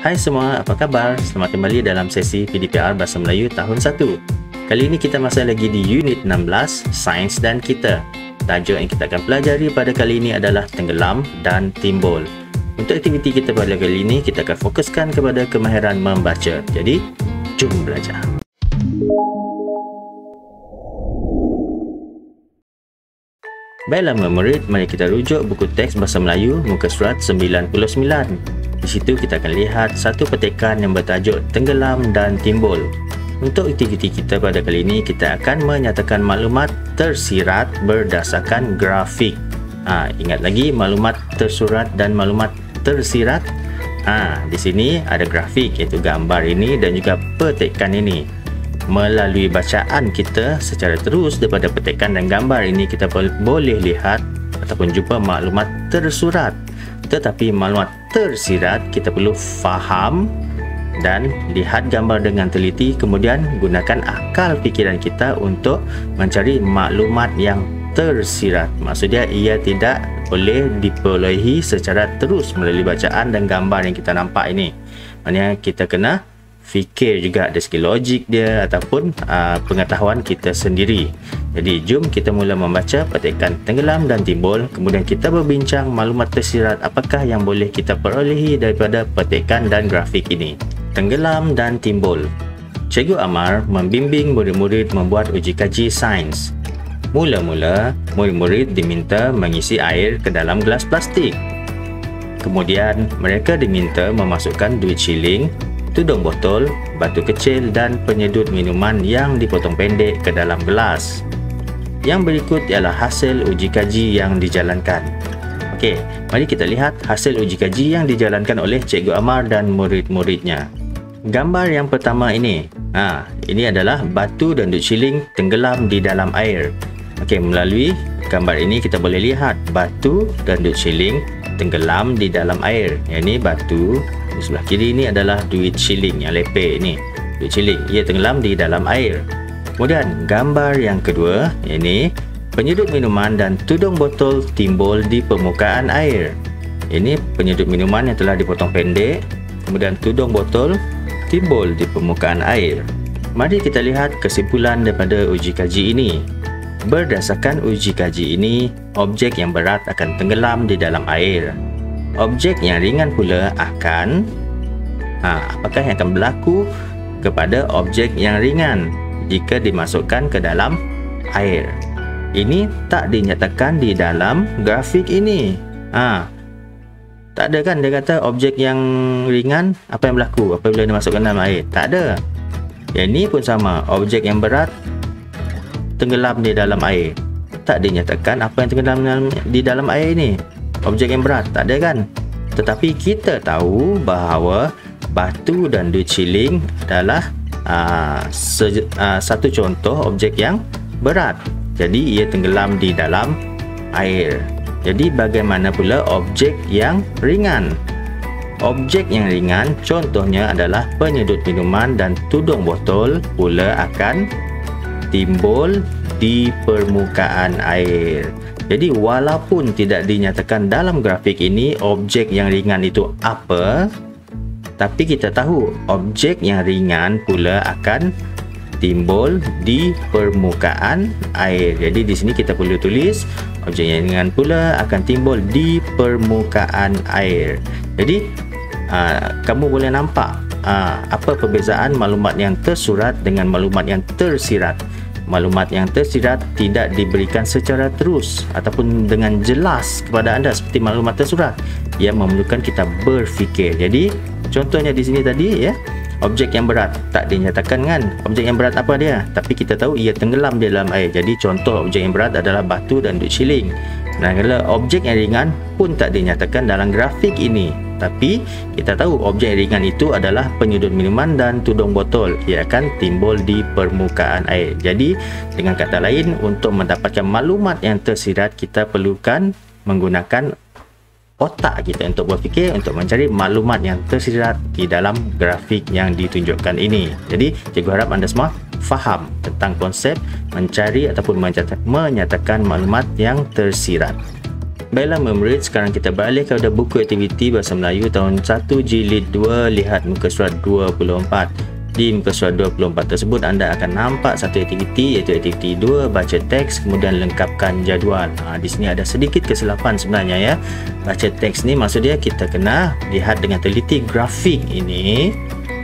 Hai semua, apa khabar? Selamat kembali dalam sesi PDPR Bahasa Melayu tahun 1. Kali ini kita masih lagi di unit 16, Sains dan Kita. Tajuk yang kita akan pelajari pada kali ini adalah tenggelam dan timbul. Untuk aktiviti kita pada kali ini, kita akan fokuskan kepada kemahiran membaca. Jadi, jom belajar. Baiklah murid, mari kita rujuk buku teks Bahasa Melayu muka surat 99. Di situ kita akan lihat satu petikan yang bertajuk Tenggelam dan Timbul. Untuk aktiviti kita pada kali ini, kita akan menyatakan maklumat tersirat berdasarkan grafik. Ingat lagi maklumat tersurat dan maklumat tersirat. Di sini ada grafik iaitu gambar ini dan juga petikan ini. Melalui bacaan kita secara terus daripada petikan dan gambar ini, kita boleh lihat ataupun jumpa maklumat tersurat. Tetapi maklumat tersirat kita perlu faham dan lihat gambar dengan teliti, kemudian gunakan akal fikiran kita untuk mencari maklumat yang tersirat. Maksudnya ia tidak boleh diperolehi secara terus melalui bacaan dan gambar yang kita nampak ini. Maknanya kita kena fikir juga dari segi logik dia ataupun pengetahuan kita sendiri. Jadi jom kita mula membaca petikan Tenggelam dan Timbul, kemudian kita berbincang maklumat tersirat apakah yang boleh kita perolehi daripada petikan dan grafik ini. Tenggelam dan Timbul. Cikgu Amar membimbing murid-murid membuat uji kaji sains. Mula-mula, murid-murid diminta mengisi air ke dalam gelas plastik. Kemudian mereka diminta memasukkan duit shilling, tudung botol, batu kecil dan penyedut minuman yang dipotong pendek ke dalam gelas. Yang berikut ialah hasil uji kaji yang dijalankan. Okey, mari kita lihat hasil uji kaji yang dijalankan oleh Cikgu Amar dan murid-muridnya. Gambar yang pertama ini. Ini adalah batu dan duit shilling tenggelam di dalam air. Okey, melalui gambar ini kita boleh lihat batu dan duit shilling tenggelam di dalam air. Yang ini batu, di sebelah kiri ini adalah duit shilling yang lepek ini. Duit shilling, ia tenggelam di dalam air. Kemudian gambar yang kedua, ini penyedut minuman dan tudung botol timbul di permukaan air. Ini penyedut minuman yang telah dipotong pendek, kemudian tudung botol timbul di permukaan air. Mari kita lihat kesimpulan daripada uji kaji ini. Berdasarkan uji kaji ini, objek yang berat akan tenggelam di dalam air. Objek yang ringan pula akan apakah yang akan berlaku kepada objek yang ringan jika dimasukkan ke dalam air? Ini tak dinyatakan di dalam grafik ini. Tak ada kan dia kata objek yang ringan apa yang berlaku apabila dimasukkan dalam air? Tak ada. Yang ini pun sama, objek yang berat tenggelam di dalam air. Tak dinyatakan apa yang tenggelam di dalam air ini. Objek yang berat, tak ada kan? Tetapi kita tahu bahawa batu dan duit shilling adalah satu contoh objek yang berat. Jadi ia tenggelam di dalam air. Jadi bagaimana pula objek yang ringan? Objek yang ringan contohnya adalah penyedut minuman dan tudung botol pula akan timbul di permukaan air. Jadi walaupun tidak dinyatakan dalam grafik ini objek yang ringan itu apa, tapi kita tahu objek yang ringan pula akan timbul di permukaan air. Jadi di sini kita perlu tulis objek yang ringan pula akan timbul di permukaan air. Jadi kamu boleh nampak apa perbezaan maklumat yang tersurat dengan maklumat yang tersirat. Maklumat yang tersirat tidak diberikan secara terus ataupun dengan jelas kepada anda seperti maklumat tersurat. Ia memerlukan kita berfikir. Jadi contohnya di sini tadi objek yang berat tak dinyatakan kan objek yang berat apa dia, tapi kita tahu ia tenggelam di dalam air. Jadi contoh objek yang berat adalah batu dan duit shilling. Kalau objek yang ringan pun tak dinyatakan dalam grafik ini, tapi kita tahu objek yang ringan itu adalah penyedut minuman dan tudung botol. Ia akan timbul di permukaan air. Jadi dengan kata lain, untuk mendapatkan maklumat yang tersirat, kita perlukan menggunakan otak kita untuk berfikir, untuk mencari maklumat yang tersirat di dalam grafik yang ditunjukkan ini. Jadi cikgu harap anda semua faham tentang konsep mencari ataupun menyatakan maklumat yang tersirat. Baiklah murid, sekarang kita beralih kepada buku aktiviti Bahasa Melayu tahun 1 jilid 2, lihat muka surat 24. Di muka surat 24 tersebut anda akan nampak satu aktiviti, iaitu aktiviti 2, baca teks kemudian lengkapkan jadual. Di sini ada sedikit kesilapan sebenarnya ya. Baca teks ni maksud dia kita kena lihat dengan teliti grafik ini,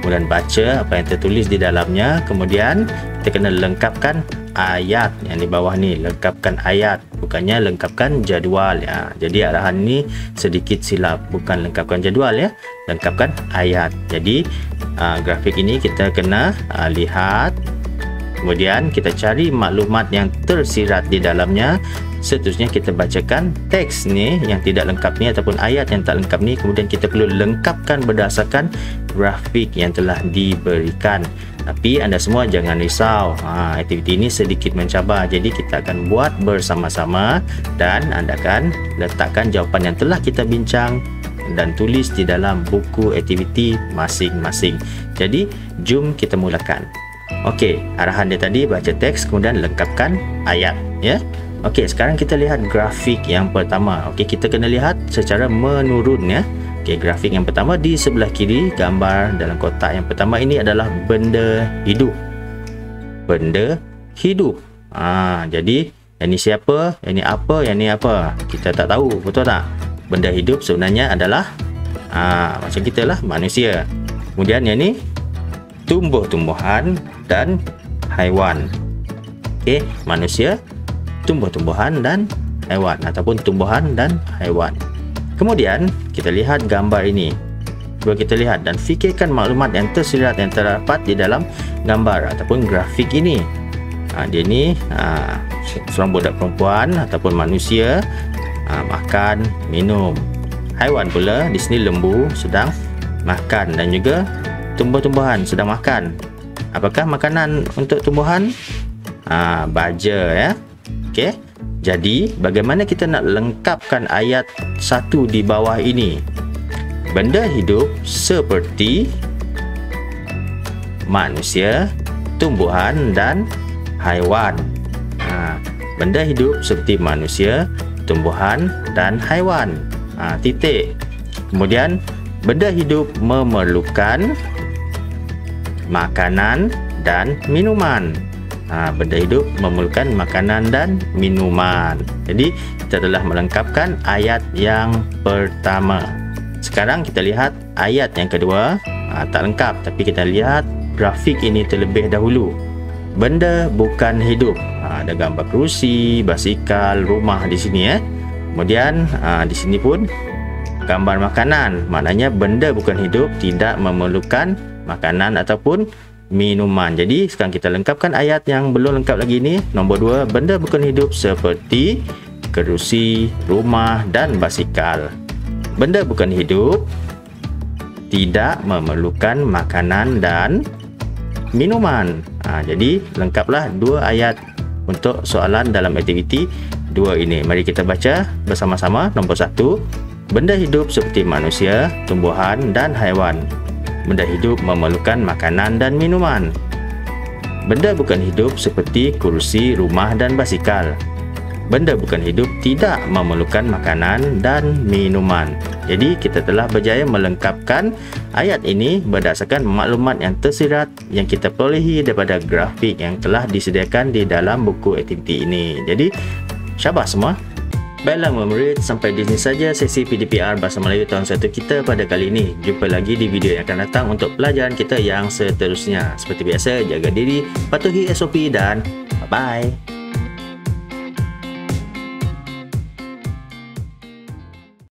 kemudian baca apa yang tertulis di dalamnya, kemudian kita kena lengkapkan ayat yang di bawah ni, lengkapkan ayat, bukannya lengkapkan jadual ya. Jadi arahan ni sedikit silap, bukan lengkapkan jadual ya, lengkapkan ayat. Jadi grafik ini kita kena lihat, kemudian kita cari maklumat yang tersirat di dalamnya. Seterusnya kita bacakan teks ni yang tidak lengkap ni ataupun ayat yang tak lengkap ni, kemudian kita perlu lengkapkan berdasarkan grafik yang telah diberikan. Tapi anda semua jangan risau, aktiviti ini sedikit mencabar, jadi kita akan buat bersama-sama dan anda akan letakkan jawapan yang telah kita bincang dan tulis di dalam buku aktiviti masing-masing. Jadi jom kita mulakan. Okey, arahan dia tadi baca teks kemudian lengkapkan ayat ya. Okey, sekarang kita lihat grafik yang pertama. Okey, kita kena lihat secara menurun ya. Okey, grafik yang pertama di sebelah kiri, gambar dalam kotak yang pertama ini adalah benda hidup. Benda hidup. Jadi yang ni siapa, yang ni apa, yang ni apa? Kita tak tahu, betul tak? Benda hidup sebenarnya adalah macam kita lah, manusia. Kemudian yang ni tumbuh-tumbuhan dan haiwan. Okey, manusia, tumbuh-tumbuhan dan haiwan ataupun tumbuhan dan haiwan. Kemudian kita lihat gambar ini. Cuba kita lihat dan fikirkan maklumat yang tersirat yang terdapat di dalam gambar ataupun grafik ini. Dia ni seorang budak perempuan ataupun manusia makan, minum. Haiwan pula di sini lembu sedang makan dan juga tumbuh-tumbuhan sedang makan. Apakah makanan untuk tumbuhan? Baja ya. Okey. Jadi bagaimana kita nak lengkapkan ayat 1 di bawah ini? Benda hidup seperti manusia, tumbuhan dan haiwan. Benda hidup seperti manusia, tumbuhan dan haiwan. Titik. Kemudian benda hidup memerlukan makanan dan minuman. Benda hidup memerlukan makanan dan minuman. Jadi kita telah melengkapkan ayat yang pertama. Sekarang kita lihat ayat yang kedua. Tak lengkap, tapi kita lihat grafik ini terlebih dahulu. Benda bukan hidup. Ada gambar kerusi, basikal, rumah di sini ya. Kemudian di sini pun gambar makanan. Maknanya benda bukan hidup tidak memerlukan makanan ataupun minuman. Jadi sekarang kita lengkapkan ayat yang belum lengkap lagi ni. Nombor 2, benda bukan hidup seperti kerusi, rumah dan basikal. Benda bukan hidup tidak memerlukan makanan dan minuman. Jadi lengkaplah 2 ayat untuk soalan dalam aktiviti 2 ini. Mari kita baca bersama-sama. Nombor 1, benda hidup seperti manusia, tumbuhan dan haiwan. Benda hidup memerlukan makanan dan minuman. Benda bukan hidup seperti kursi, rumah dan basikal. Benda bukan hidup tidak memerlukan makanan dan minuman. Jadi kita telah berjaya melengkapkan ayat ini berdasarkan maklumat yang tersirat yang kita perolehi daripada grafik yang telah disediakan di dalam buku aktiviti ini. Jadi syabas semua. Baiklah murid, sampai di sini saja sesi PDPR Bahasa Melayu tahun 1 kita pada kali ini. Jumpa lagi di video yang akan datang untuk pelajaran kita yang seterusnya. Seperti biasa, jaga diri, patuhi SOP dan bye-bye.